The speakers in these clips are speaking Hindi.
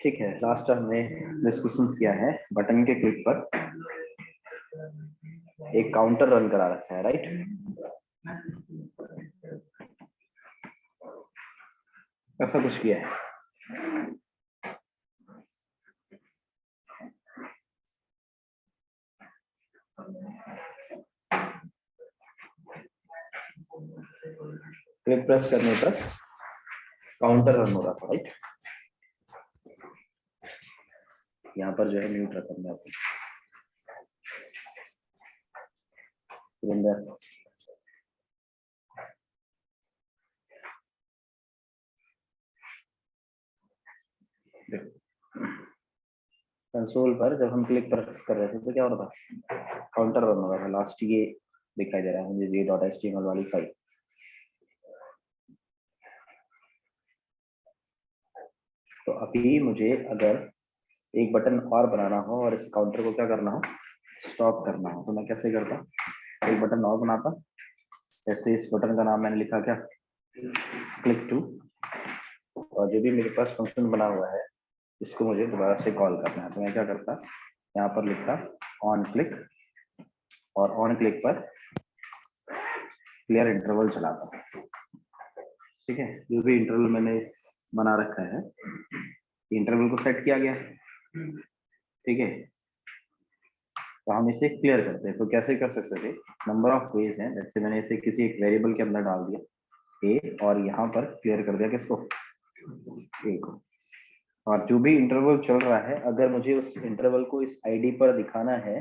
ठीक है, लास्ट हमने डिस्कशन किया है बटन के क्लिक पर एक काउंटर रन करा रखा है, राइट। ऐसा कुछ किया है। क्लिक प्रेस करने पर काउंटर रन हो रहा था, राइट। यहाँ पर जो है म्यूट रखा मैं आपको। कंसोल पर जब हम क्लिक प्रेस कर रहे थे तो क्या हो रहा था, काउंटर रन हो रहा था। लास्ट ये दिखाई दे रहा है मुझे j.html वाली फाइल। तो अभी मुझे अगर एक बटन और बनाना हो और इस काउंटर को क्या करना हो, स्टॉप करना हो, तो मैं कैसे करता, एक बटन और बनाता। जैसे इस बटन का नाम मैंने लिखा क्या, क्लिक टू, और जो भी मेरे पास फंक्शन बना हुआ है इसको मुझे दोबारा से कॉल करना है। तो मैं क्या करता, यहाँ पर लिखता ऑन क्लिक, और ऑन क्लिक पर क्लियर इंटरवल चलाता। ठीक है, जो भी इंटरवल मैंने बना रखा है इंटरवल को सेट किया गया। ठीक है, तो हम इसे क्लियर करते हैं। तो कैसे कर सकते थे, नंबर ऑफ वेज हैं। जैसे मैंने इसे किसी एक वेरिएबल के अंदर डाल दिया ए, और यहाँ पर क्लियर कर दिया किसको, ए को। और जो भी इंटरवल चल रहा है अगर मुझे उस इंटरवल को इस आईडी पर दिखाना है,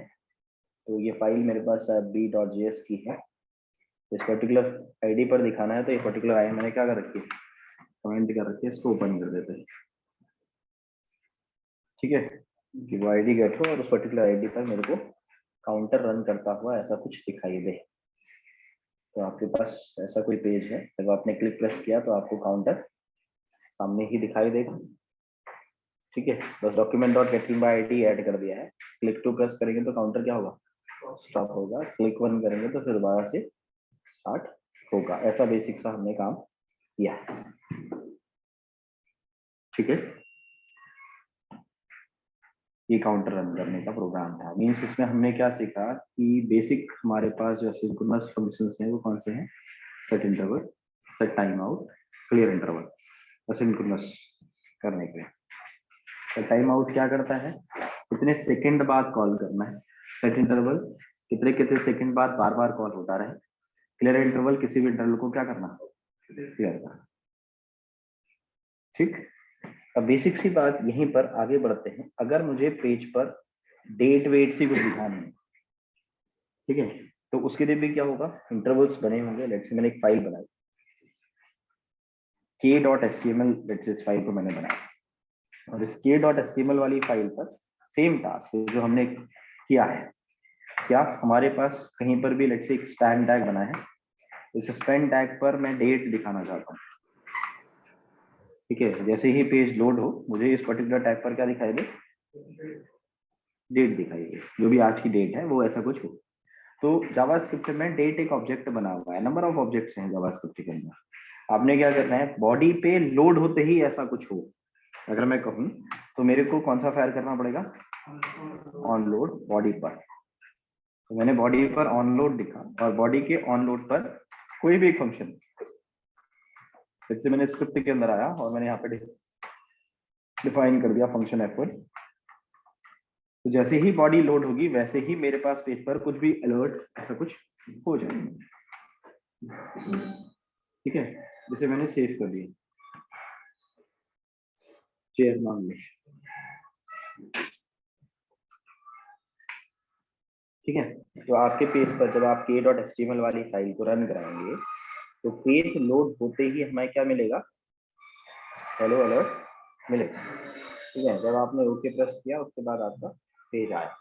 तो ये फाइल मेरे पास b.js की है, इस पर्टिकुलर आईडी पर दिखाना है। तो ये पर्टिकुलर आई मैंने क्या कर रखी है, कमेंट कर रखी है, इसको ओपन कर देते हैं। ठीक है, कि वो आईडी गेट हो और उस पर्टिकुलर आईडी पर मेरे को काउंटर रन करता हुआ ऐसा कुछ दिखाई दे। तो आपके पास ऐसा कोई पेज है, जब आपने क्लिक प्रेस किया तो आपको काउंटर सामने ही दिखाई देगा। ठीक है, बस document dot getting by ID add कर दिया है। क्लिक टू प्रेस करेंगे तो काउंटर क्या होगा, स्टॉप होगा। क्लिक वन करेंगे तो फिर दोबारा से स्टार्ट होगा। ऐसा बेसिक सा हमने काम किया। ठीक है, ये काउंटर रन करने का प्रोग्राम था। मींस इसमें हमने क्या सीखा कि बेसिक हमारे पास जो सिंक्रोनस फंक्शंस हैं वो कौन से हैं, set interval, set time out, clear interval. Synchronous करने के लिए तो टाइम आउट क्या करता है, कितने सेकंड बाद कॉल करना है। सेट इंटरवल कितने कितने सेकंड बाद बार बार कॉल होता रहे। क्लियर इंटरवल किसी भी इंटरवल को क्या करना, क्लियर करना। ठीक, अब बेसिक सी बात यहीं पर आगे बढ़ते हैं। अगर मुझे पेज पर डेट वेट से कुछ दिखाना है, ठीक है, तो उसके लिए भी क्या होगा, इंटरवल्स बने होंगे। लेट्स से मैंने एक फाइल बनाई k.html, लेट्स से इस फाइल को मैंने बनाया, और इस k.html वाली फाइल पर सेम टास्क जो हमने किया है, क्या हमारे पास कहीं पर भी लेट्स से एक स्पैन टैग बना है, इस स्पैन टैग पर मैं डेट दिखाना चाहता हूँ। ठीक है, जैसे ही पेज लोड हो मुझे इस पर्टिकुलर टैग पर क्या दिखाई दे, डेट दिखाई दे, जो भी आज की डेट है वो ऐसा कुछ हो। तो जावास्क्रिप्ट में डेट एक ऑब्जेक्ट बना हुआ है, नंबर ऑफ ऑब्जेक्ट्स हैं जावास्क्रिप्ट के अंदर। आपने क्या करना है, बॉडी पे लोड होते ही ऐसा कुछ हो, अगर मैं कहूँ तो मेरे को कौन सा फायर करना पड़ेगा, ऑन लोड बॉडी पर। तो मैंने बॉडी पर ऑन लोड लिखा, और बॉडी के ऑन लोड पर कोई भी एक फंक्शन, जैसे मैंने स्क्रिप्ट के अंदर आया और मैंने यहाँ पे डिफाइन कर दिया फंक्शन f1। तो जैसे ही बॉडी लोड होगी वैसे ही मेरे पास पेज पर कुछ भी अलर्ट ऐसा कुछ हो जाएगा। ठीक है, जिसे मैंने सेव कर दिया, चेयर मान ली। ठीक है, तो आपके पेज पर जब आप k.html वाली फाइल को रन कराएंगे तो पेज लोड होते ही हमें क्या मिलेगा, हेलो अलर्ट मिलेगा। ठीक है, जब आपने ओके प्रेस किया उसके बाद आपका पेज आया।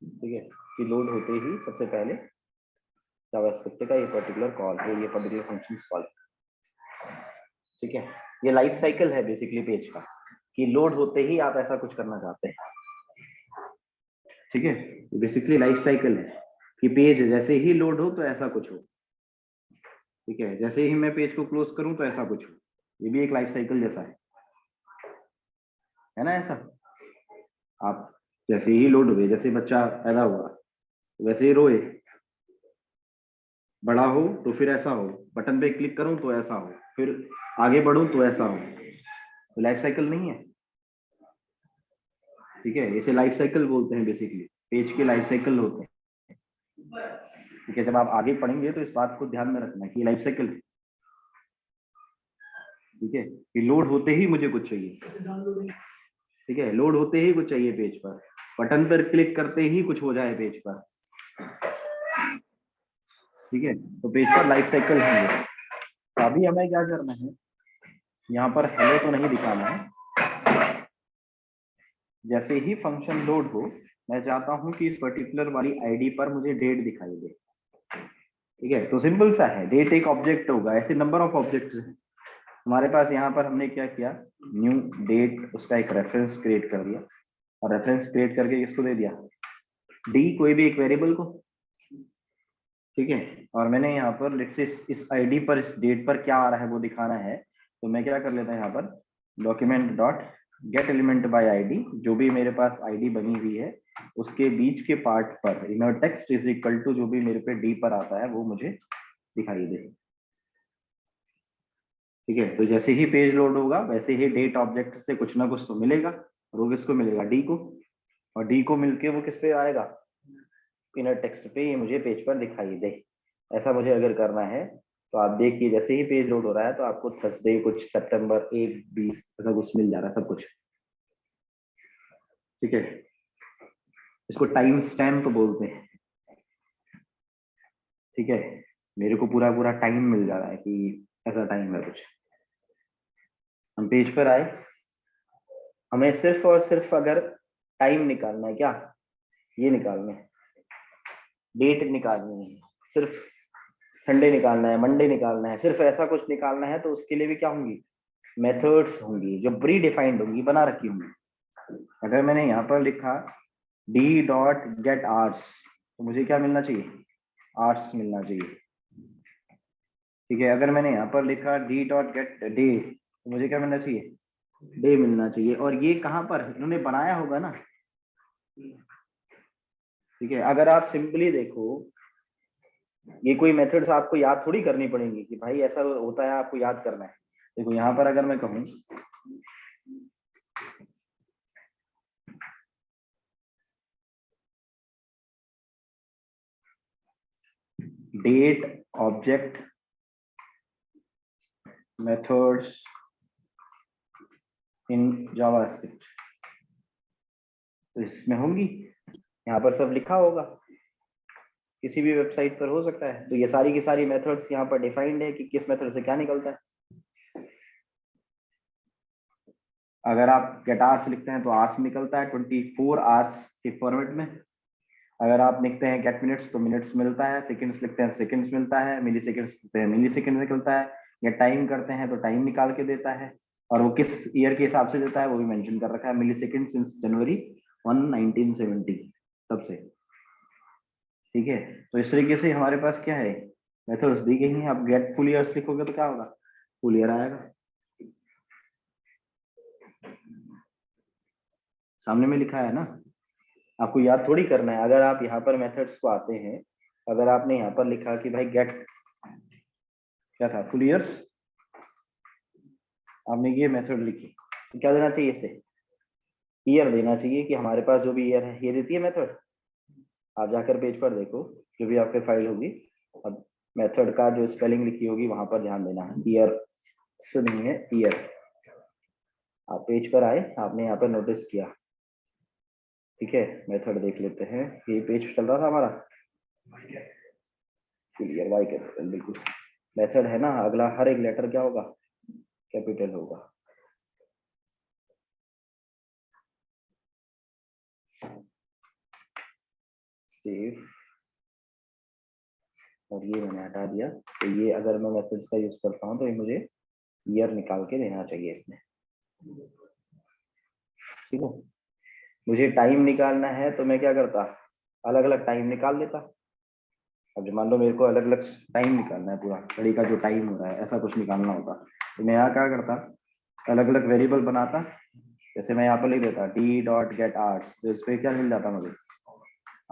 ठीक है, कि लोड होते ही सबसे पहले जावास्क्रिप्ट का ये पर्टिकुलर कॉल है, ये पर्टिकुलर फंक्शन कॉल। ठीक है, ये लाइफ साइकिल है बेसिकली पेज का, कि लोड होते ही आप ऐसा कुछ करना चाहते हैं। ठीक है, बेसिकली लाइफ साइकिल है। कि पेज जैसे ही लोड हो तो ऐसा कुछ हो, ठीक है, जैसे ही मैं पेज को क्लोज करूं तो ऐसा कुछ हो। ये भी एक लाइफ साइकिल जैसा है ना ऐसा। आप जैसे ही लोड हुए, जैसे बच्चा पैदा हुआ वैसे ही रोए, बड़ा हो तो फिर ऐसा हो, बटन पे क्लिक करूं तो ऐसा हो, फिर आगे बढ़ूं तो ऐसा हो। तो लाइफ साइकिल नहीं है, ठीक है, इसे लाइफ साइकिल बोलते हैं बेसिकली, पेज के लाइफ साइकिल होते हैं। ठीक है, जब आप आगे पढ़ेंगे तो इस बात को ध्यान में रखना कि लाइफ साइकिल है, ठीक है, कि लोड होते ही मुझे कुछ चाहिए, ठीक है, लोड होते ही कुछ चाहिए पेज पर, बटन पर क्लिक करते ही कुछ हो जाए पेज पर, ठीक है, तो पेज पर लाइफ साइकिल है। तो अभी हमें क्या करना है, यहाँ पर हेलो तो नहीं दिखाना है, जैसे ही फंक्शन लोड हो मैं चाहता हूँ कि इस पर्टिकुलर वाली आईडी पर मुझे डेट दिखाई दे, ठीक है, तो सिंपल सा है, डेट एक ऑब्जेक्ट होगा, ऐसे नंबर ऑफ ऑब्जेक्ट्स हैं हमारे पास। यहाँ पर हमने क्या किया, न्यू डेट, उसका एक रेफरेंस क्रिएट कर दिया, और रेफरेंस क्रिएट करके किसको दे दिया, डी, कोई भी एक वेरिएबल को, ठीक है, और मैंने यहाँ पर लेट्स से इस आईडी पर, इस डेट पर क्या आ रहा है वो दिखाना है, तो मैं क्या कर लेता हूँ यहाँ पर document dot gate element by ID, जो भी मेरे पास आईडी बनी हुई है उसके बीच के पार्ट पर inner text is equal to जो भी मेरे पे डी पर आता है वो मुझे दिखाई दे, ठीक है। तो जैसे ही पेज लोड होगा वैसे ही डेट ऑब्जेक्ट से कुछ ना कुछ तो मिलेगा, और वो किसको मिलेगा, डी को, और डी को मिलके वो किस पे आएगा, इनर टेक्स्ट पे, ये मुझे पेज पर दिखाई दे। ऐसा मुझे अगर करना है तो आप देखिए जैसे ही पेज लोड हो रहा है तो आपको थर्सडे कुछ सितंबर 1-20 ऐसा कुछ मिल जा रहा है सब कुछ, ठीक है, इसको टाइम स्टैम्प बोलते हैं, ठीक है, मेरे को पूरा पूरा टाइम मिल जा रहा है कि ऐसा टाइम है कुछ। हम पेज पर आए, हमें सिर्फ और सिर्फ अगर टाइम निकालना है, क्या ये निकालना है, डेट निकालनी है, सिर्फ संडे निकालना है, मंडे निकालना है, सिर्फ ऐसा कुछ निकालना है, तो उसके लिए भी क्या होंगी, मेथड्स होंगी जो प्री डिफाइंड होंगी, बना रखी होंगी। अगर मैंने यहाँ पर लिखा डी डॉट गेट आर्स, तो मुझे क्या मिलना चाहिए, आर्स मिलना चाहिए, ठीक है। अगर मैंने यहाँ पर लिखा डी डॉट गेट डे, तो मुझे क्या मिलना चाहिए, डे मिलना चाहिए, और ये कहाँ पर इन्होंने बनाया होगा ना, ठीक है। अगर आप सिंपली देखो, ये कोई मेथड्स आपको याद थोड़ी करनी पड़ेंगी कि भाई ऐसा होता है आपको याद करना है। देखो यहाँ पर अगर मैं कहूँ date object methods in JavaScript, तो इसमें होंगी, यहाँ पर सब लिखा होगा, किसी भी वेबसाइट पर हो सकता है। तो ये सारी की सारी मेथड्स यहाँ पर डिफाइंड है कि किस मेथड से क्या निकलता है। अगर आप गेट आवर्स लिखते हैं तो आवर्स निकलता है 24 आवर्स के फॉर्मेट में। अगर आप लिखते हैं गेट मिनट्स तो मिनट्स मिलता है, सेकंड्स लिखते हैं सेकंड्स मिलता है, मिली सेकंड्स लिखते हैं मिली सेकंड निकलता है, या टाइम करते हैं तो टाइम निकाल के देता है, और वो किस ईयर के हिसाब से देता है वो भी मेंशन कर रखा है, मिली सेकंड सिंस जनवरी 1970 तब से, ठीक है। तो इस तरीके से हमारे पास क्या है, मेथड्स दी गई हैं। आप गेट फुल ईयर्स लिखोगे तो क्या होगा, फुल ईयर आएगा, सामने में लिखा है ना, आपको याद थोड़ी करना है। अगर आप यहाँ पर मेथड्स को आते हैं, अगर आपने यहाँ पर लिखा कि भाई गेट क्या था, फुल ईयर्स, आपने ये मेथड लिखी तो क्या देना चाहिए, इसे ईयर देना चाहिए, कि हमारे पास जो भी ईयर है ये देती है मेथड। आप जाकर पेज पर देखो, जो भी आपके फाइल होगी, अब मेथड का जो स्पेलिंग लिखी होगी वहां पर ध्यान देना है, ईयर से नहीं है, ईयर। आप पेज पर आए, आपने यहाँ पर नोटिस किया, ठीक है, मेथड देख लेते हैं, ये पेज चल रहा था हमारा, क्लियर वाई कैपिटल, बिल्कुल मेथड है ना, अगला हर एक लेटर क्या होगा, कैपिटल होगा। सेव, और ये मैंने हटा दिया, तो ये अगर मैं मेथड्स का यूज करता हूँ तो ये मुझे ईयर निकाल के देना चाहिए इसमें, ठीक है। मुझे टाइम निकालना है तो मैं क्या करता, अलग अलग टाइम निकाल लेता, अब जो मान लो मेरे को अलग अलग टाइम निकालना है, पूरा घड़ी का जो टाइम हो रहा है ऐसा कुछ निकालना होता, तो मैं यहाँ क्या करता, अलग अलग वेरिएबल बनाता। जैसे मैं यहाँ पर लिख देता डी डॉट गेट आवर्स, तो इस पर क्या मिल जाता मुझे,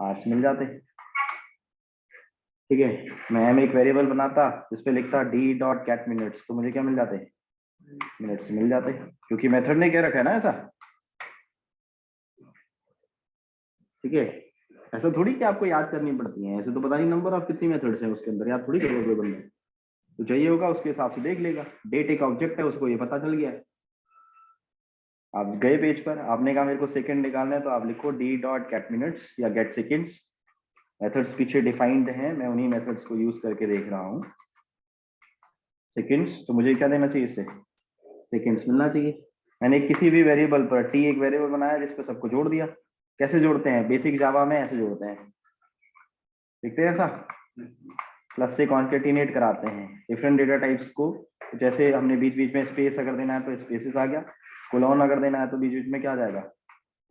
आवर्स मिल जाते। ठीक है, मैं एक वेरिएबल बनाता इस पे लिखता डी डॉट गेट मिनट्स, तो मुझे क्या मिल जाते, मिनट्स मिल जाते, क्योंकि मेथड ने क्या रखा है ना ऐसा। ठीक है, ऐसा थोड़ी कि आपको याद करनी पड़ती है, ऐसे तो पता नहीं नंबर ऑफ कितनी मेथड्स हैं उसके अंदर, याद थोड़ी करोगे कोई बंदा, तो चाहिए होगा उसके हिसाब से देख लेगा। डेट एक ऑब्जेक्ट है, उसको ये पता चल गया है। आप गए पेज पर, आपने कहा मेरे को सेकंड निकालना है, तो आप लिखो डी डॉट गेट मिनट्स या गेट सेकंड्स। मेथड्स पीछे डिफाइंड हैं, मैं उन्हीं मेथड्स को यूज करके देख रहा हूँ। सेकंड्स, तो मुझे क्या देना चाहिए इससे, सेकंड्स मिलना चाहिए। मैंने किसी भी वेरिएबल पर टी एक वेरिएबल बनाया जिस पर सबको जोड़ दिया। कैसे जोड़ते हैं, बेसिक जावा में ऐसे जोड़ते हैं, देखते हैं ऐसा, प्लस से कॉन्केटिनेट कराते हैं डिफरेंट डेटा टाइप्स को। जैसे हमने बीच बीच में स्पेस अगर देना है तो स्पेसिस आ गया, कोलोन अगर देना है तो बीच बीच में क्या आ जाएगा,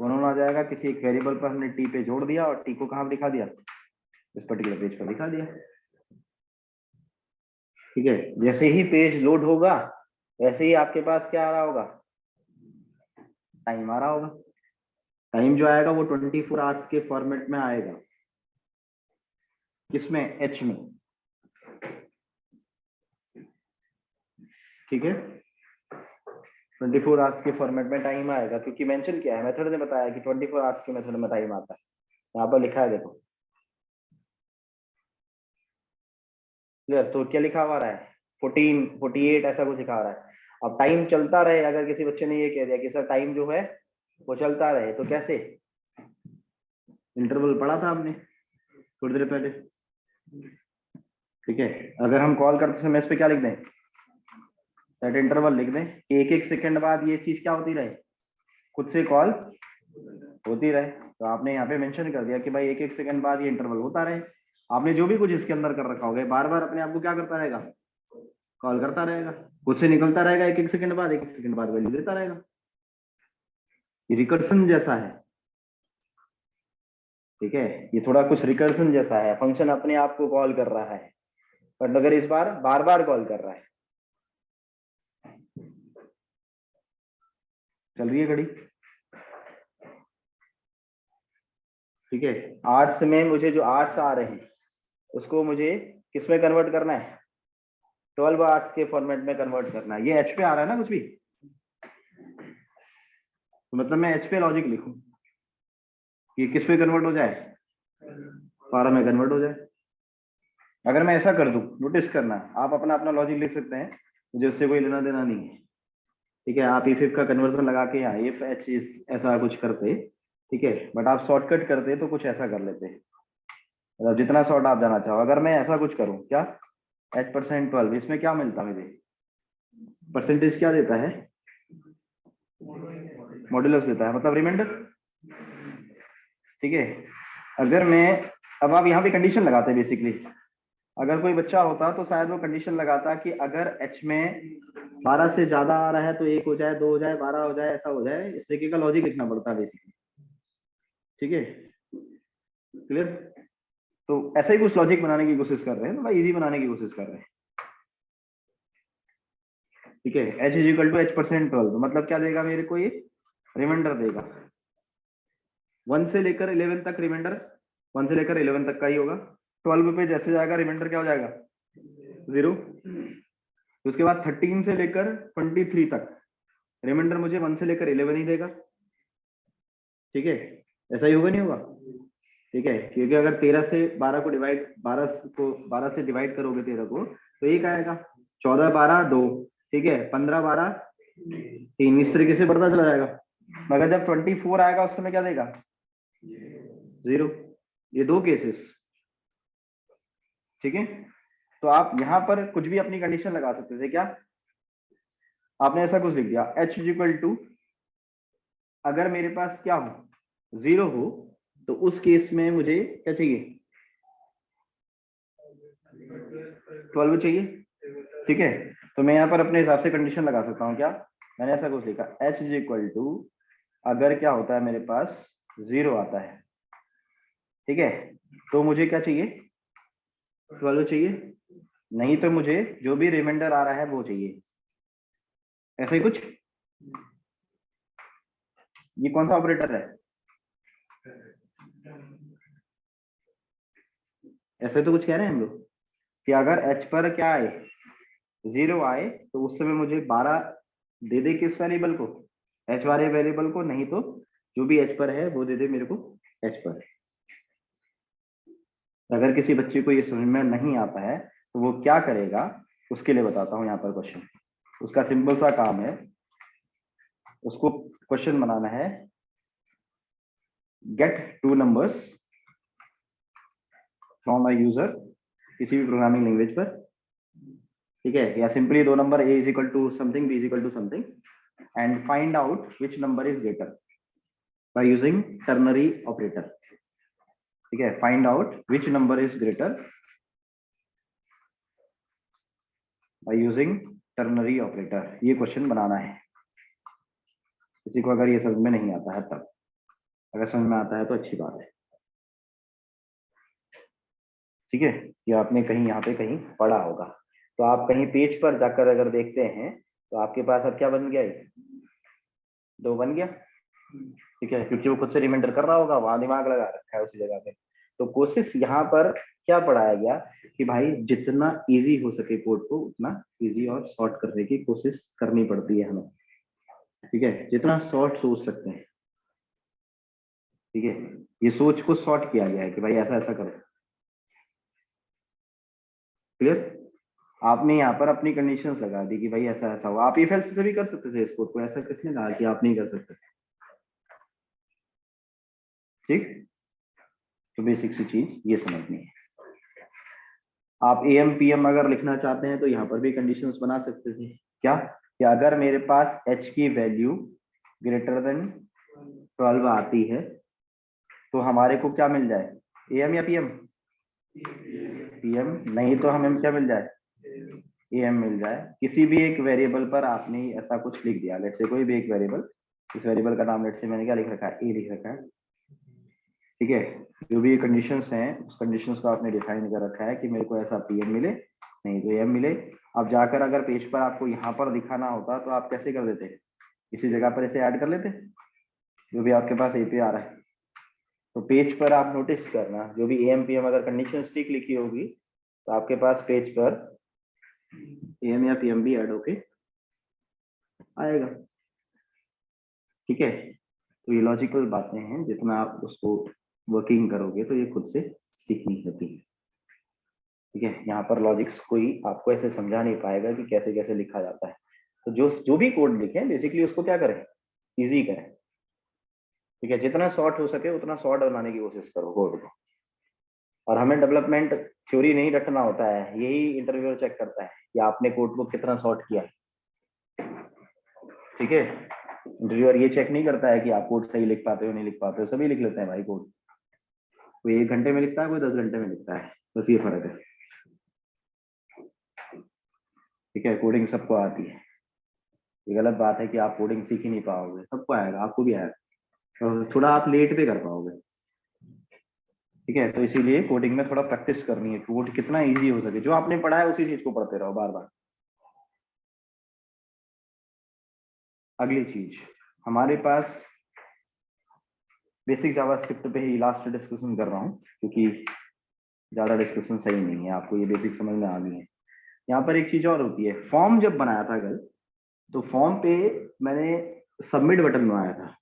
कोलोन आ जाएगा। किसी एक वेरिएबल पर हमने टी पे जोड़ दिया और टी को कहाँ दिखा दिया, इस पर्टिकुलर पेज पर दिखा दिया। ठीक है, जैसे ही पेज लोड होगा वैसे ही आपके पास क्या आ रहा होगा, टाइम आ रहा होगा। टाइम जो आएगा वो 24 आवर्स के फॉर्मेट में आएगा, किसमें, एच में। ठीक है, 24 आवर्स के फॉर्मेट में टाइम आएगा, क्योंकि मेंशन किया है, मेथड ने बताया कि 24 आवर्स के मेथड में टाइम आता है। यहाँ पर लिखा है देखो, क्लियर, तो क्या लिखा हुआ रहा है, 14 48 ऐसा कुछ लिखा रहा है। अब टाइम चलता रहे, अगर किसी बच्चे ने ये कह दिया कि सर टाइम जो है वो चलता रहे, तो कैसे, इंटरवल पढ़ा था आपने थोड़ी देर पहले। ठीक है, अगर हम कॉल करते समय इस पे क्या लिख दें, सेट इंटरवल लिख दें, एक एक सेकंड बाद ये चीज क्या होती रहे, खुद से कॉल होती रहे। तो आपने यहाँ पे मेंशन कर दिया कि भाई एक एक सेकंड बाद ये इंटरवल होता रहे। आपने जो भी कुछ इसके अंदर कर रखा होगा बार बार अपने आप को क्या करता रहेगा, कॉल करता रहेगा, खुद से निकलता रहेगा, एक एक सेकंड बाद, एक एक सेकंड बाद वैल्यू देता रहेगा। ये रिकर्सन जैसा है। ठीक है, ये थोड़ा कुछ रिकर्सन जैसा है, फंक्शन अपने आप को कॉल कर रहा है, बट अगर इस बार बार बार कॉल कर रहा है। चल रही है घड़ी। ठीक है, आर्ट्स में मुझे जो आर्ट्स आ रहे हैं उसको मुझे किस में कन्वर्ट करना है, 12 आवर्स के फॉर्मेट में कन्वर्ट करना है। ये एच पे आ रहा है ना कुछ भी, तो मतलब मैं एच पे लॉजिक लिखूं, ये किस पे कन्वर्ट हो जाए, 12 में कन्वर्ट हो जाए। अगर मैं ऐसा कर दूं, नोटिस करना, आप अपना अपना लॉजिक लिख सकते हैं, मुझे उससे कोई लेना देना नहीं है। ठीक है, आप इफ का कन्वर्जन लगा के यहाँ इफ एच इस ऐसा कुछ करते, ठीक है, बट आप शॉर्टकट करते तो कुछ ऐसा कर लेते, मतलब जितना शॉर्ट आप जाना चाहो। अगर मैं ऐसा कुछ करूं, क्या एच परसेंट 12, इसमें क्या मिलता है मुझे, परसेंटेज क्या देता है, मॉड्यूलस देता है, मतलब रिमाइंडर। ठीक है, अगर मैं, अब आप यहाँ पे कंडीशन लगाते हैं बेसिकली, अगर कोई बच्चा होता तो शायद वो कंडीशन लगाता कि अगर एच में 12 से ज्यादा आ रहा है तो 1 हो जाए, 2 हो जाए, 12 हो जाए, ऐसा हो जाए, इस तरीके का लॉजिक लिखना पड़ता है बेसिकली। ठीक है, क्लियर। तो ऐसा ही कुछ लॉजिक बनाने की कोशिश कर रहे हैं, थोड़ा इजी बनाने की कोशिश कर रहे हैं। ठीक है, H is equal to H percent 12, तो मतलब क्या देगा मेरे को, ये रिमाइंडर देगा 1 से लेकर 11 तक, रिमाइंडर 1 से लेकर 11 तक का ही होगा। 12 पे जैसे जाएगा रिमाइंडर क्या हो जाएगा, 0। उसके बाद 13 से लेकर 23 तक रिमाइंडर मुझे 1 से लेकर 11 ही देगा। ठीक है, ऐसा ही होगा नहीं होगा। ठीक है, क्योंकि अगर 13 से 12 को डिवाइड, 12 से डिवाइड करोगे 13 को, तो एक आएगा, 14 12 2, ठीक है, 15 12 3, इस तरीके से बढ़ता चला जाएगा। मगर जब 24 आएगा उस समय क्या देगा, 0। ये दो केसेस। ठीक है, तो आप यहाँ पर कुछ भी अपनी कंडीशन लगा सकते थे, क्या आपने ऐसा कुछ लिख दिया, एच इज इक्वल टू, अगर मेरे पास क्या हो, 0 हो, तो उस केस में मुझे क्या चाहिए, 12 चाहिए। ठीक है, तो मैं यहाँ पर अपने हिसाब से कंडीशन लगा सकता हूँ, क्या मैंने ऐसा कुछ लिखा, एच इज इक्वल टू, अगर क्या होता है मेरे पास 0 आता है, ठीक है, तो मुझे क्या चाहिए, 12 चाहिए, नहीं तो मुझे जो भी रिमाइंडर आ रहा है वो चाहिए, ऐसे ही कुछ। ये कौन सा ऑपरेटर है? ऐसे तो कुछ कह रहे हैं हम लोग कि अगर h पर क्या आए, 0 आए, तो उस समय मुझे 12 दे दे किस वेरिएबल को, h वाले वेरिएबल को, नहीं तो जो भी h पर है वो दे दे मेरे को h पर। अगर किसी बच्चे को ये समझ में नहीं आता है तो वो क्या करेगा, उसके लिए बताता हूँ यहाँ पर क्वेश्चन। उसका सिंपल सा काम है, उसको क्वेश्चन बनाना है, get 2 numbers from a user, किसी भी प्रोग्रामिंग लैंग्वेज पर, ठीक है, या simply 2 number a is equal to something, b is equal to something, and find out which number is greater by using ternary operator. ठीक है, find out which number is greater by using ternary operator, ये क्वेश्चन बनाना है। किसी को अगर ये समझ में नहीं आता है तब, अगर समझ में आता है तो अच्छी बात है। ठीक है, ये आपने कहीं यहाँ पे कहीं पढ़ा होगा, तो आप कहीं पेज पर जाकर अगर देखते हैं तो आपके पास अब क्या बन गया, 2 बन गया। ठीक है, क्योंकि वो खुद से रिमाइंडर कर रहा होगा, वहां दिमाग लगा रखा है उसी जगह पे। तो कोशिश यहाँ पर क्या पढ़ाया गया कि भाई जितना इजी हो सके कोड को उतना इजी और शॉर्ट करने की कोशिश करनी पड़ती है हमें। ठीक है, जितना शॉर्ट सोच सकते हैं। ठीक है, ये सोच को शॉर्ट किया गया है कि भाई ऐसा ऐसा करो। क्लियर? आपने यहाँ पर अपनी कंडीशंस लगा दी कि भाई ऐसा ऐसा हो, आप इफ एल्स से भी कर सकते थे इस कोड को, ऐसा किसने कहा कि आप नहीं कर सकते? ठीक, तो बेसिक सी चीज ये समझनी है। आप एम पी एम अगर लिखना चाहते हैं तो यहाँ पर भी कंडीशंस बना सकते थे, क्या कि अगर मेरे पास h की वैल्यू ग्रेटर देन 12 आती है तो हमारे को क्या मिल जाए, एम या पीएम? पीएम, नहीं तो हमें क्या मिल जाए, एम मिल जाए। किसी भी एक वेरिएबल पर आपने ऐसा कुछ लिख दिया, लेट से कोई भी एक वेरिएबल, इस वेरिएबल का नाम लेट से मैंने क्या लिख रखा है, ए लिख रखा है। ठीक है, जो भी कंडीशंस हैं उस कंडीशंस को आपने डिफाइन कर रखा है कि मेरे को ऐसा पीएम मिले, नहीं तो एम मिले। अब जाकर अगर पेज पर आपको यहाँ पर दिखाना होता तो आप कैसे कर देते, इसी जगह पर इसे ऐड कर लेते, जो भी आपके पास एपी आ रहा है। तो पेज पर आप नोटिस करना, जो भी एम पीएम अगर कंडीशन ठीक लिखी होगी तो आपके पास पेज पर एम या पीएम भी ऐड होके आएगा। ठीक है, तो ये लॉजिकल बातें हैं, जितना आप उसको वर्किंग करोगे तो ये खुद से सीखनी होती है। ठीक है, यहाँ पर लॉजिक्स कोई आपको ऐसे समझा नहीं पाएगा कि कैसे कैसे लिखा जाता है। तो जो भी कोड लिखे बेसिकली उसको क्या करें, इजी करें। ठीक है, जितना शॉर्ट हो सके उतना शॉर्ट बनाने की कोशिश करो कोड को। और हमें डेवलपमेंट थ्योरी नहीं रटना होता है, यही इंटरव्यूअर चेक करता है कि आपने कोड को कितना शॉर्ट किया। ठीक है, इंटरव्यूअर ये चेक नहीं करता है कि आप कोड सही लिख पाते हो नहीं लिख पाते हो, सभी लिख लेते हैं भाई कोड। कोई 1 घंटे में लिखता है, कोई 10 घंटे में लिखता है, बस ये फर्क है। ठीक है, कोडिंग सबको आती है, ये गलत बात है कि आप कोडिंग सीख ही नहीं पाओगे, सबको आएगा, आपको भी आएगा, तो थोड़ा आप लेट पे कर पाओगे। ठीक है, तो इसीलिए कोडिंग में थोड़ा प्रैक्टिस करनी है, कोड कितना इजी हो सके, जो आपने पढ़ा है उसी चीज को पढ़ते रहो बार बार। अगली चीज हमारे पास बेसिक जावास्क्रिप्ट पे ही लास्ट डिस्कशन कर रहा हूँ, क्योंकि ज्यादा डिस्कशन सही नहीं है, आपको ये बेसिक समझ में आ गई है। यहाँ पर एक चीज और होती है, फॉर्म जब बनाया था कल, तो फॉर्म पे मैंने सबमिट बटन बनाया था।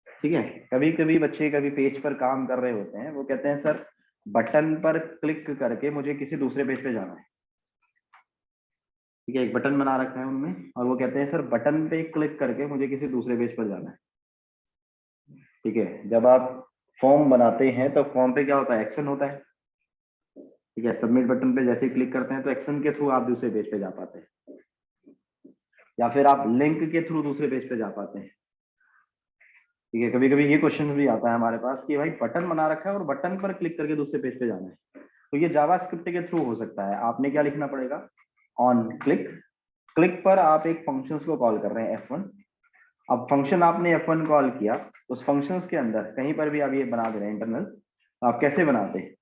ठीक है, कभी कभी बच्चे कभी पेज पर काम कर रहे होते हैं, वो कहते हैं सर बटन पर क्लिक करके मुझे किसी दूसरे पेज पे जाना है। ठीक है, एक बटन बना रखा है उनमें और वो कहते हैं सर बटन पे क्लिक करके मुझे किसी दूसरे पेज पर जाना है। ठीक है, जब आप फॉर्म बनाते हैं तो फॉर्म पे क्या होता है, एक्शन होता है। ठीक है, सबमिट बटन पे जैसे ही क्लिक करते हैं तो एक्शन के थ्रू आप दूसरे पेज पे जा पाते हैं, या फिर आप लिंक के थ्रू दूसरे पेज पे जा पाते हैं। ठीक है, कभी कभी ये क्वेश्चन भी आता है हमारे पास कि भाई बटन बना रखा है और बटन पर क्लिक करके दूसरे पेज पे जाना है, तो ये जावास्क्रिप्ट के थ्रू हो सकता है। आपने क्या लिखना पड़ेगा, ऑन क्लिक, क्लिक पर आप एक फंक्शन को कॉल कर रहे हैं F1। अब फंक्शन आपने F1 कॉल किया, उस फंक्शन के अंदर कहीं पर भी आप ये बना दे रहे हैं इंटरनल, आप कैसे बनाते हैं,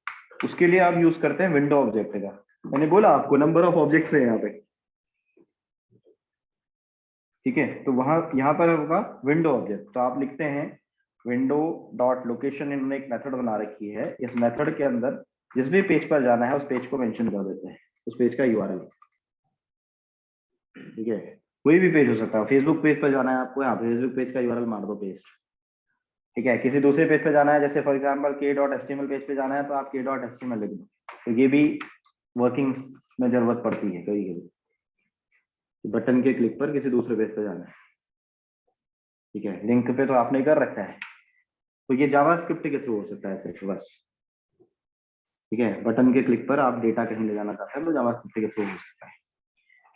उसके लिए आप यूज करते हैं विंडो ऑब्जेक्ट का। मैंने बोला आपको नंबर ऑफ ऑब्जेक्ट्स है यहाँ पे, ठीक है। तो वहां यहाँ पर होगा विंडो ऑब्जेक्ट, तो आप लिखते हैं विंडो डॉट लोकेशन। इन्होंने एक मेथड बना रखी है, इस मेथड के अंदर जिस भी पेज पर जाना है उस पेज को मेंशन कर देते हैं, उस पेज का यूआरएल, ठीक है। कोई भी पेज हो सकता है, फेसबुक पेज पर जाना है आपको, यहाँ फेसबुक पेज का यूआरएल मार दो पेस्ट, ठीक है। किसी दूसरे पेज पे जाना है, जैसे फॉर एग्जांपल k.html पेज पे जाना है तो आप k.html लिख दो। तो ये भी वर्किंग में जरूरत पड़ती है कभी कभी, बटन के क्लिक पर किसी दूसरे पेज पे जाना है, ठीक है। लिंक पे तो आपने कर रखा है, तो ये जावास्क्रिप्ट के थ्रू हो सकता है सिर्फ बस, ठीक है। बटन के क्लिक पर आप डेटा कहीं ले जाना चाहते हैं तो जावास्क्रिप्ट के थ्रू हो सकता है।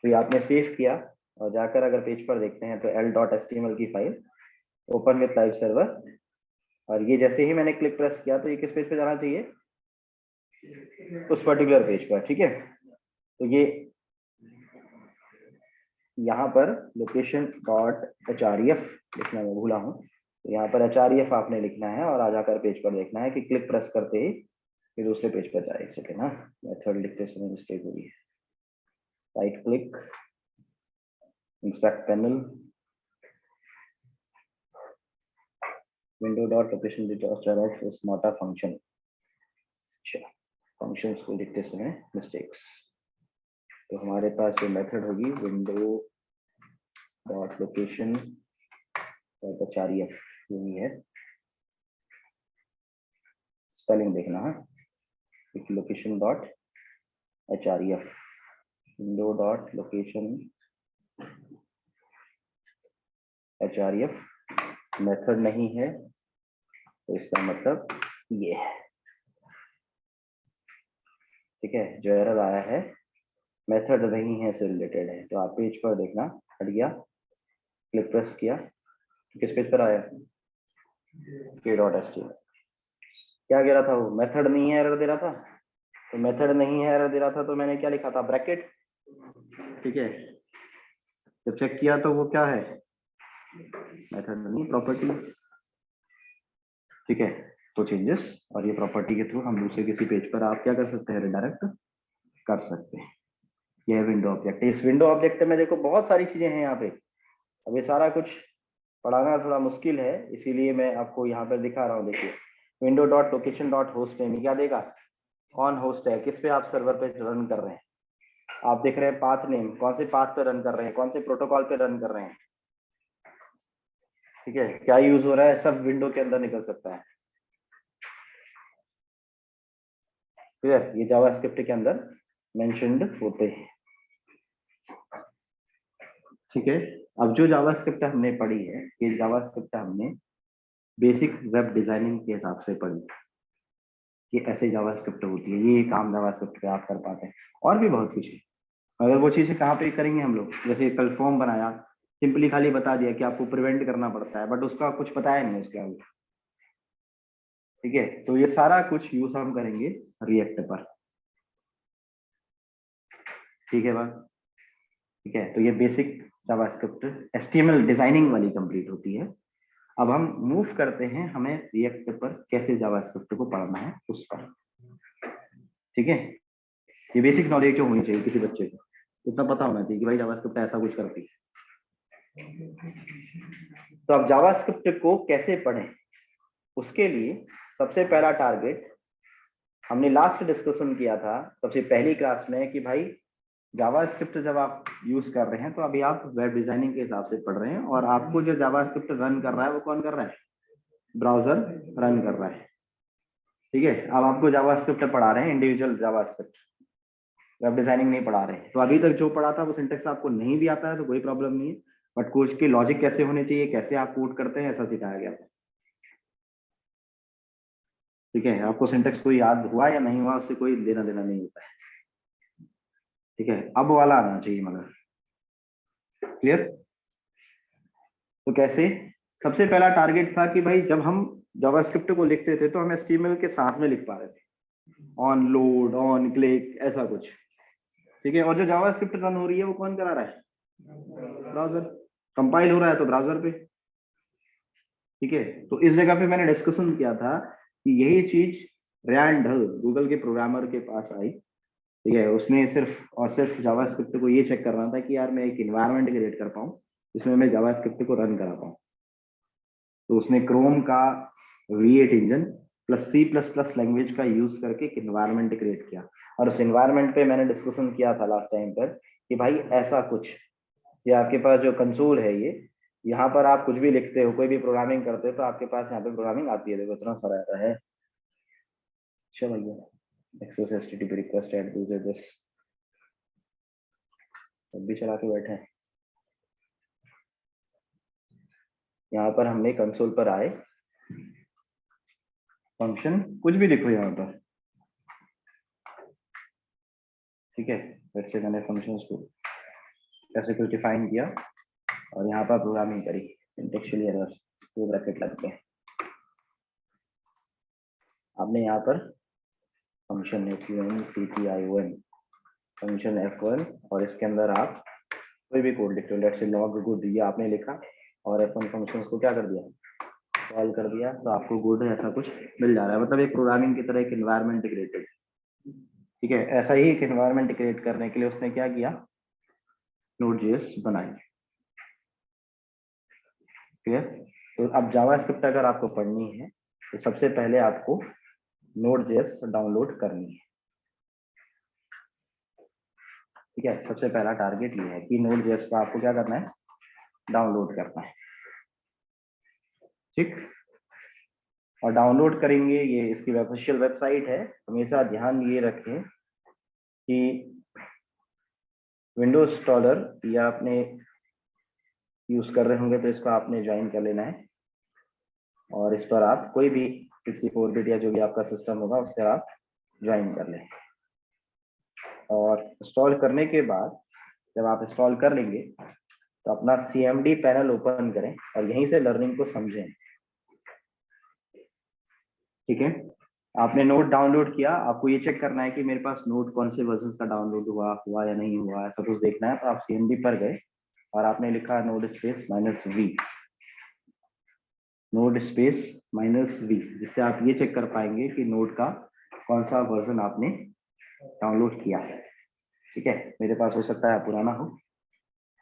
तो ये आपने सेव किया और जाकर अगर पेज पर देखते हैं तो l.html की file open with live server, और ये जैसे ही मैंने क्लिक प्रेस किया तो ये किस पेज पे जाना चाहिए, उस पर्टिकुलर पेज पर, ठीक है। तो ये यहाँ पर लोकेशन डॉट href लिखना मैं भूला हूँ, तो यहाँ पर href आपने लिखना है और आ जाकर पेज पर देखना है कि क्लिक प्रेस करते ही फिर दूसरे पेज पर जाए। एक सेकेंड, हाँ मेथड लिखते समय मिस्टेक हुई है। Right click, inspect panel, window dot location href is not a function. अच्छा, फंक्शंस को लिखते समय मिस्टेक्स, तो हमारे पास जो मेथड होगी window dot location dot href यही है, स्पेलिंग देखना है, location dot href, window dot location href method नहीं है तो इसका मतलब ये है, ठीक है। जो एरर आया है मेथड नहीं है से रिलेटेड है, तो आप पेज पर देखना, हट गया, क्लिक प्रेस किया, किस पेज पर आया, k.html। क्या कह रहा था वो, मेथड नहीं है एरर दे रहा था, तो मेथड नहीं है एरर दे रहा था तो मैंने क्या लिखा था, ब्रैकेट, ठीक है। जब चेक किया तो वो क्या है, मेथड नहीं, प्रॉपर्टी, ठीक है। तो चेंजेस और ये प्रॉपर्टी के थ्रू हम दूसरे किसी पेज पर आप क्या कर सकते हैं, रिडायरेक्ट कर सकते हैं। ये विंडो ऑब्जेक्ट है। इस विंडो ऑब्जेक्ट में देखो बहुत सारी चीजें हैं यहाँ पे, अब ये सारा कुछ पढ़ाना थोड़ा मुश्किल है, इसीलिए मैं आपको यहाँ पर दिखा रहा हूँ। देखिए window dot location dot host name क्या देगा, ऑन होस्ट है, किस पे आप सर्वर पे रन कर रहे हैं। आप देख रहे हैं पाथ नेम, कौन से पाथ पे रन कर रहे हैं, कौन से प्रोटोकॉल पे रन कर रहे हैं, ठीक है। क्या यूज हो रहा है, सब विंडो के अंदर निकल सकता है, क्लियर। ये जावास्क्रिप्ट के अंदर मेंशन्ड होते हैं, ठीक है। अब जो जावास्क्रिप्ट हमने पढ़ी है, ये जावास्क्रिप्ट हमने बेसिक वेब डिजाइनिंग के हिसाब से पढ़ी, कि ऐसे जावास्क्रिप्ट होती है, ये काम जावास्क्रिप्ट पे आप कर पाते हैं। और भी बहुत कुछ है, अगर वो चीजें कहाँ पे करेंगे हम लोग, जैसे कल फॉर्म बनाया, सिंपली खाली बता दिया कि आपको प्रिवेंट करना पड़ता है, बट उसका कुछ बताया नहीं उसके आगे, ठीक है। तो ये सारा कुछ यूज हम करेंगे रिएक्ट पर, ठीक है बात, ठीक है। तो ये बेसिक जावास्क्रिप्ट एचटीएमएल डिजाइनिंग वाली कंप्लीट होती है। अब हम मूव करते हैं, हमें रिएक्ट पर कैसे जावास्क्रिप्ट को पढ़ना है उस पर, ठीक है। ये बेसिक नॉलेज जो होनी चाहिए किसी बच्चे को, इतना पता होना चाहिए कि भाई जावास्क्रिप्ट ऐसा कुछ करती है। तो अब जावास्क्रिप्ट को कैसे पढ़ें, उसके लिए सबसे पहला टारगेट हमने लास्ट डिस्कशन किया था सबसे पहली क्लास में, कि भाई जावास्क्रिप्ट जब आप यूज कर रहे हैं तो अभी आप वेब डिजाइनिंग के हिसाब से पढ़ रहे हैं, और आपको जो जावास्क्रिप्ट रन कर रहा है वो कौन कर रहा है, ब्राउजर रन कर रहा है, ठीक है। अब आपको जावास्क्रिप्ट पढ़ा रहे हैं, इंडिविजुअल जावास्क्रिप्ट, वेब डिजाइनिंग नहीं पढ़ा रहे हैं। तो अभी तक जो पढ़ा था वो सिंटेक्स आपको नहीं भी आता है तो कोई प्रॉब्लम नहीं है, बट कोड के लॉजिक कैसे होने चाहिए, कैसे आप कोड करते हैं, ऐसा सिखाया गया था, ठीक है। आपको सिंटेक्स कोई याद हुआ या नहीं हुआ उससे कोई लेना देना नहीं होता है, ठीक है। अब वाला आना चाहिए मगर, क्लियर। तो कैसे, सबसे पहला टारगेट था कि भाई जब हम जावास्क्रिप्ट को लिखते थे तो हम एचटीएमएल के साथ में लिख पा रहे थे, ऑन लोड, ऑन क्लिक, ऐसा कुछ, ठीक है। और जो जावास्क्रिप्ट रन हो रही है वो कौन करा रहा है, ब्राउजर, कंपाइल हो रहा है तो ब्राउजर पे, ठीक है। तो इस जगह पे मैंने डिस्कशन किया था कि यही चीज रैंडल गूगल के प्रोग्रामर के पास आई, ठीक है, उसने सिर्फ और सिर्फ जावास्क्रिप्ट को ये चेक करना था कि यार मैं एक इन्वायरमेंट क्रिएट कर पाऊँ जिसमें मैं जावास्क्रिप्ट को रन करा पाऊँ। तो उसने क्रोम का V8 engine plus C++ language का यूज करके एक इन्वायरमेंट क्रिएट किया। और उस इन्वायरमेंट पे मैंने डिस्कशन किया था लास्ट टाइम पर कि भाई ऐसा कुछ, ये आपके पास जो कंसोल है ये, यहाँ पर आप कुछ भी लिखते हो, कोई भी प्रोग्रामिंग करते हो तो आपके पास यहाँ पे प्रोग्रामिंग आती है। देखो इतना सारा आता है। चलो भैया access HTTP request add user this, तब भी चला के बैठे हैं। यहाँ पर हमने कंसोल पर आए, फंक्शन कुछ भी लिखो यहाँ पर, ठीक है, फिर से मैंने फंक्शंस को कैसे कुछ डिफाइन किया और यहाँ पर प्रोग्रामिंग करी। सिंटेक्चुअली एरर, दो ब्रैकेट लग गए। आपने यहाँ पर फंक्शन FUNCTION फंक्शन F1 और इसके अंदर आप कोई भी कोड लिखते हो, लेट्स से लॉग गुड, ये आपने लिखा और F1 फंक्शन को क्या कर दिया, कॉल कर दिया, तो आपको गुड ऐसा कुछ मिल जा रहा है। मतलब एक प्रोग्रामिंग की तरह एक एनवायरनमेंट क्रिएटेड, ठीक है। ऐसा ही एक एनवायरनमेंट क्रिएट करने के लिए उसने क्या किया, Node.js बनाई। क्लियर? तो अब जावास्क्रिप्ट अगर आपको पढ़नी है तो सबसे पहले आपको Node.js डाउनलोड करनी है, ठीक है। सबसे पहला टारगेट ये है कि Node.js का आपको क्या करना है, डाउनलोड करना है, ठीक। और डाउनलोड करेंगे, ये इसकी ऑफिशियल वेबसाइट है। हमेशा ध्यान ये रखें कि विंडोज इंस्टॉलर या आपने यूज कर रहे होंगे तो इसको आपने ज्वाइन कर लेना है और इस पर आप कोई भी 64 बिट या जो भी आपका सिस्टम होगा उस पर आप ज्वाइन कर लें। और इंस्टॉल करने के बाद जब आप इंस्टॉल कर लेंगे तो अपना CMD पैनल ओपन करें और यहीं से लर्निंग को समझें, ठीक है। आपने नोट डाउनलोड किया, आपको ये चेक करना है कि मेरे पास नोट कौन से वर्जन का डाउनलोड हुआ या नहीं हुआ, ऐसा कुछ देखना है। तो आप CMD पर गए और आपने लिखा node space -v, node space -v, जिससे आप ये चेक कर पाएंगे कि नोड का कौन सा वर्जन आपने डाउनलोड किया है, ठीक है। मेरे पास हो सकता है पुराना हो,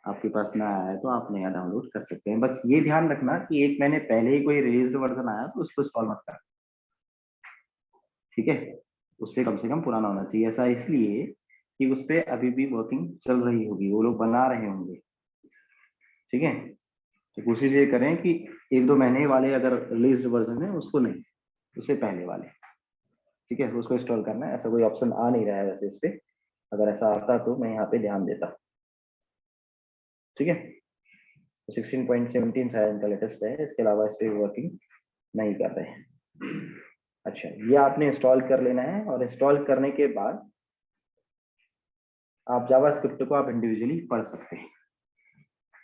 आपके पास ना आया है तो आप नया डाउनलोड कर सकते हैं। बस ये ध्यान रखना कि एक महीने पहले ही कोई रिलीज्ड वर्जन आया तो उसको इंस्टॉल मत करना, ठीक है। उससे कम से कम पुराना होना चाहिए। ऐसा इसलिए कि उस पर अभी भी वर्किंग चल रही होगी, वो लोग बना रहे होंगे, ठीक है। तो कोशिश ये करें कि 1-2 महीने वाले अगर रिलीज्ड वर्जन है उसको नहीं, उससे पहले वाले, ठीक है, उसको इंस्टॉल करना है। ऐसा कोई ऑप्शन आ नहीं रहा है वैसे इस पे, अगर ऐसा आता तो मैं यहाँ पे ध्यान देता, ठीक है। 16.17 शायद इनका लेटेस्ट है, इसके अलावा इस पे वर्किंग नहीं कर रहे हैं। अच्छा, ये आपने इंस्टॉल कर लेना है और इंस्टॉल करने के बाद आप जावास्क्रिप्ट को आप इंडिविजुअली पढ़ सकते हैं,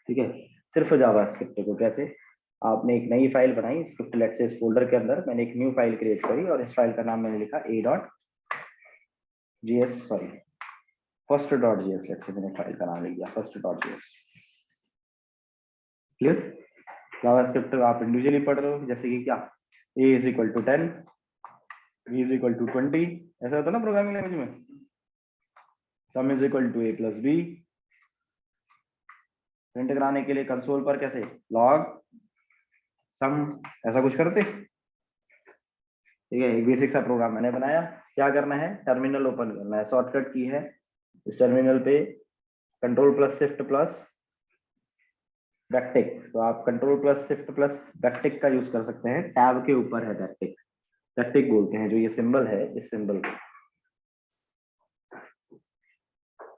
ठीक है। सिर्फ जावास्क्रिप्ट को कैसे, आपने एक नई फाइल बनाई स्क्रिप्ट लेट से, इस फोल्डर के अंदर मैंने एक न्यू फाइल क्रिएट करी और इस फाइल का नाम मैंने लिखा first.js, लेट से मैंने फाइल का नाम लिख दिया first.js। क्लियर? जावास्क्रिप्ट आप इंडिविजुअली पढ़ रहे हो, जैसे कि क्या a = 10, b = 20, ऐसा होता है ना प्रोग्रामिंग लैंग्वेज में, sum = a + b। प्रिंट कराने के लिए कंसोल पर कैसे लॉग सम ऐसा कुछ करते, ठीक है। एक बेसिक सा प्रोग्राम मैंने बनाया। क्या करना है, टर्मिनल ओपन करना है, शॉर्टकट की है इस टर्मिनल पे Ctrl+Shift+ बैकटिक। तो आप Ctrl+Shift+ बैकटिक का यूज कर सकते हैं, टैब के ऊपर है बैकटिक, बैकटिक बोलते हैं जो ये सिंबल है, इस सिंबल को।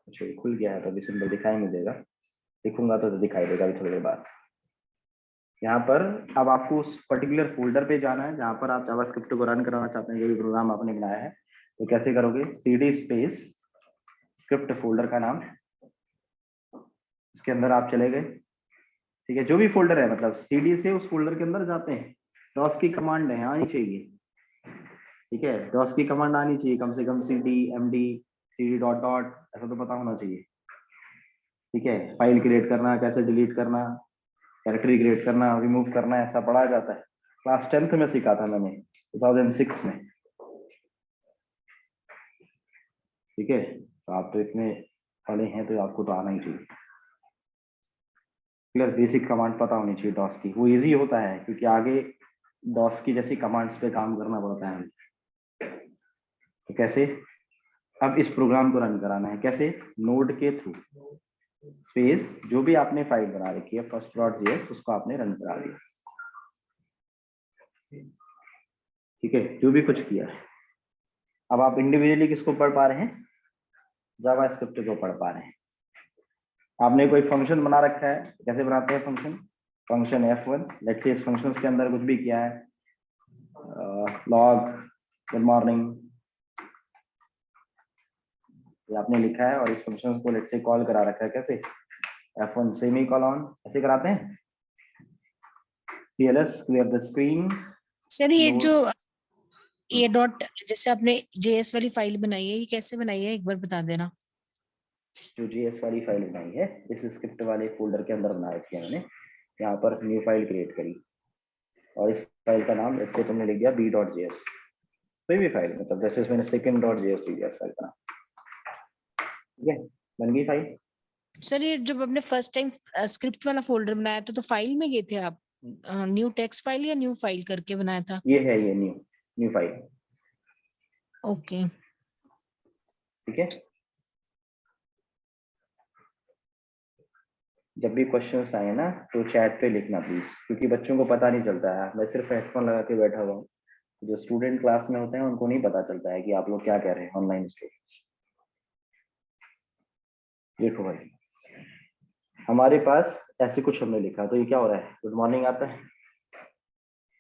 अच्छा ये खुल गया है तो अभी सिंबल दिखाई नहीं देगा, लिखूंगा तो दिखाई देगा अभी थोड़ी देर बाद। यहाँ पर अब आपको उस पर्टिकुलर फोल्डर पे जाना है जहाँ पर आप जावास्क्रिप्ट को रन कराना चाहते हैं, जो भी प्रोग्राम आपने बनाया है। तो कैसे करोगे, cd स्पेस स्क्रिप्ट फोल्डर का नाम, इसके अंदर आप चले गए, ठीक है। जो भी फोल्डर है मतलब cd से उस फोल्डर के अंदर जाते हैं, डॉस की कमांड है आनी चाहिए, ठीक है। डॉस की कमांड आनी चाहिए, कम से कम cd md cd dot dot ऐसा तो पता होना चाहिए, ठीक है। फाइल क्रिएट करना, कैसे डिलीट करना, कैरेक्टर क्रिएट करना, रिमूव करना, ऐसा पढ़ा जाता है। क्लास 10th में सीखा था मैंने, 2006 में। ठीक है, तो आप तो इतने पढ़े हैं तो आपको तो आना ही चाहिए। क्लियर, बेसिक कमांड पता होनी चाहिए डॉस की। वो इजी होता है क्योंकि आगे डॉस की जैसी कमांड्स पे काम करना पड़ता है। तो कैसे, अब इस प्रोग्राम को रन कराना है कैसे, नोड के थ्रू स्पेस जो भी आपने फाइल बना रखी है फर्स्ट डॉट जेएस उसको आपने रन करा दिया। ठीक है, जो भी कुछ किया है। अब आप इंडिविजुअली किसको पढ़ पा रहे हैं, जावास्क्रिप्ट को पढ़ पा रहे हैं। आपने कोई फंक्शन बना रखा है, कैसे बनाते हैं function, function F1, let's say इस फंक्शन के अंदर कुछ भी किया है, लॉग गुड मॉर्निंग ये आपने लिखा है और इस फंक्शन को लेट्स से कॉल करा रखा है कैसे, F1 सेमीकोलन ऐसे कराते हैं। CLS clear the screen. Sir ये जो ये डॉट जैसे आपने जेएस वाली फाइल बनाई है, ये कैसे बनाई है एक बार बता देना। जो जेएस वाली फाइल बनाई है इस स्क्रिप्ट वाले फोल्डर के अंदर बना रखी है मैंने, यहाँ पर न्यू फाइल क्रिएट करी और इस फाइल का नाम इससे तुमने लिख दिया b.js, कोई भी फाइल मतलब जैसे मैंने second.js लिख दिया इस फाइल का नाम। ठीक है, बन गई फाइल। सर ये जब आपने फर्स्ट टाइम स्क्रिप्ट वाला फोल्डर बनाया था तो फाइल में गए थे आप, न्यू टेक्स्ट फाइल या न्यू फाइल करके बनाया था? ये है ये न्यू फाइल। ओके ठीक है, जब भी क्वेश्चंस आए ना तो चैट पे लिखना प्लीज, क्योंकि बच्चों को पता नहीं चलता है, मैं सिर्फ हेडफोन लगा के बैठा हुआ हूँ। जो स्टूडेंट क्लास में होते हैं उनको नहीं पता चलता है कि आप लोग क्या कह रहे हैं ऑनलाइन स्टूडेंट्स। देखो भाई, हमारे पास ऐसे कुछ हमने लिखा तो ये क्या हो रहा है, गुड मॉर्निंग आता है।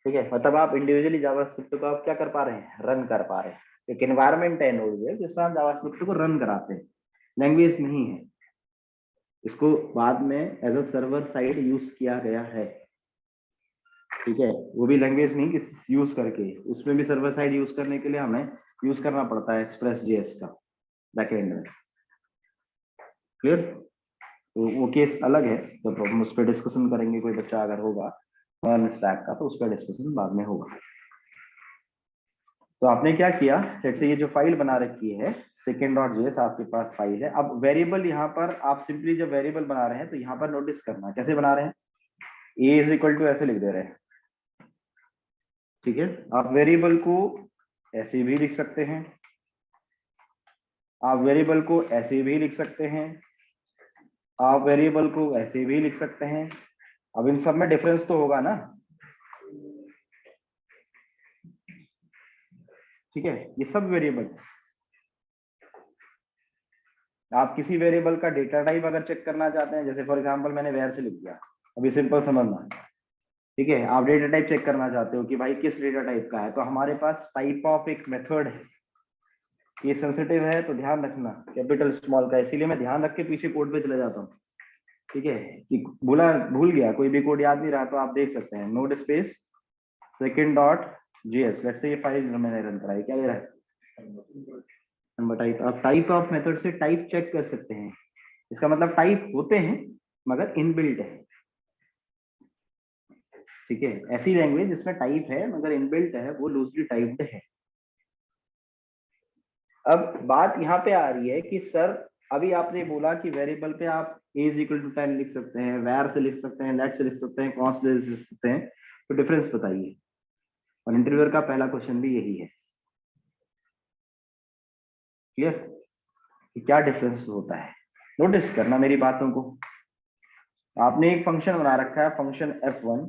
ठीक है, मतलब आप इंडिविजुअली जावास्क्रिप्ट को आप क्या कर पा रहे हैं, रन कर पा रहे हैं। एक एनवायरमेंट है नोड.js जिसमें आप जावास्क्रिप्ट को रन कराते हैं, लैंग्वेज नहीं है। इसको बाद में as a server side use किया गया है। ठीक है, वो भी लैंग्वेज नहीं कि यूज करके, उसमें भी सर्वर साइड यूज करने के लिए हमें यूज करना पड़ता है एक्सप्रेस.js का बैकएंड में। क्लियर, तो वो केस अलग है, जब हम उस पर डिस्कशन करेंगे, कोई बच्चा अगर होगा ऑन स्टैक का तो उस पर डिस्कशन बाद में होगा। तो आपने क्या किया, जैसे ये जो फाइल बना रखी है second.js आपके पास फाइल है। अब वेरिएबल यहाँ पर आप सिंपली जब वेरिएबल बना रहे हैं तो यहाँ पर नोटिस करना कैसे बना रहे हैं, a इज इक्वल टू ऐसे लिख दे रहे हैं। ठीक है, आप वेरिएबल को ऐसे भी लिख सकते हैं, आप वेरिएबल को ऐसे भी लिख सकते हैं, आप वेरिएबल को ऐसे भी लिख सकते हैं। अब इन सब में डिफरेंस तो होगा ना। ठीक है, ये सब वेरिएबल, आप किसी वेरिएबल का डेटा टाइप अगर चेक करना चाहते हैं, जैसे फॉर एग्जांपल मैंने वेयर से लिख दिया, अभी सिंपल समझना। ठीक है, आप डेटा टाइप चेक करना चाहते हो कि भाई किस डेटा टाइप का है, तो हमारे पास टाइप ऑफ एक मेथड है। ये सेंसिटिव है तो ध्यान रखना कैपिटल स्मॉल का, इसीलिए मैं ध्यान रख के पीछे कोड पे चले जाता हूँ। ठीक है, कि भूल गया कोई भी कोड याद नहीं रहा तो आप देख सकते हैं, node space second.js, let's say ये फाइल मैंने रन कराई, क्या दे रहा है, नंबर टाइप। आप टाइप ऑफ मेथड से टाइप चेक कर सकते हैं, इसका मतलब टाइप होते हैं मगर इनबिल्ट है। ठीक है, ऐसी लैंग्वेज जिसमें टाइप है मगर इनबिल्ट है वो लूजली टाइप्ड है। अब बात यहाँ पे आ रही है कि सर अभी आपने बोला कि वेरिएबल पे आप a इज इक्वल टू 10 लिख सकते हैं, वैर से लिख सकते हैं, लेट से लिख सकते हैं, कॉन्स्ट से लिख सकते हैं, तो डिफरेंस बताइए। और इंटरव्यूअर का पहला क्वेश्चन भी यही है। क्लियर, कि क्या डिफरेंस होता है, नोटिस करना मेरी बातों को। आपने एक फंक्शन बना रखा है फंक्शन F1,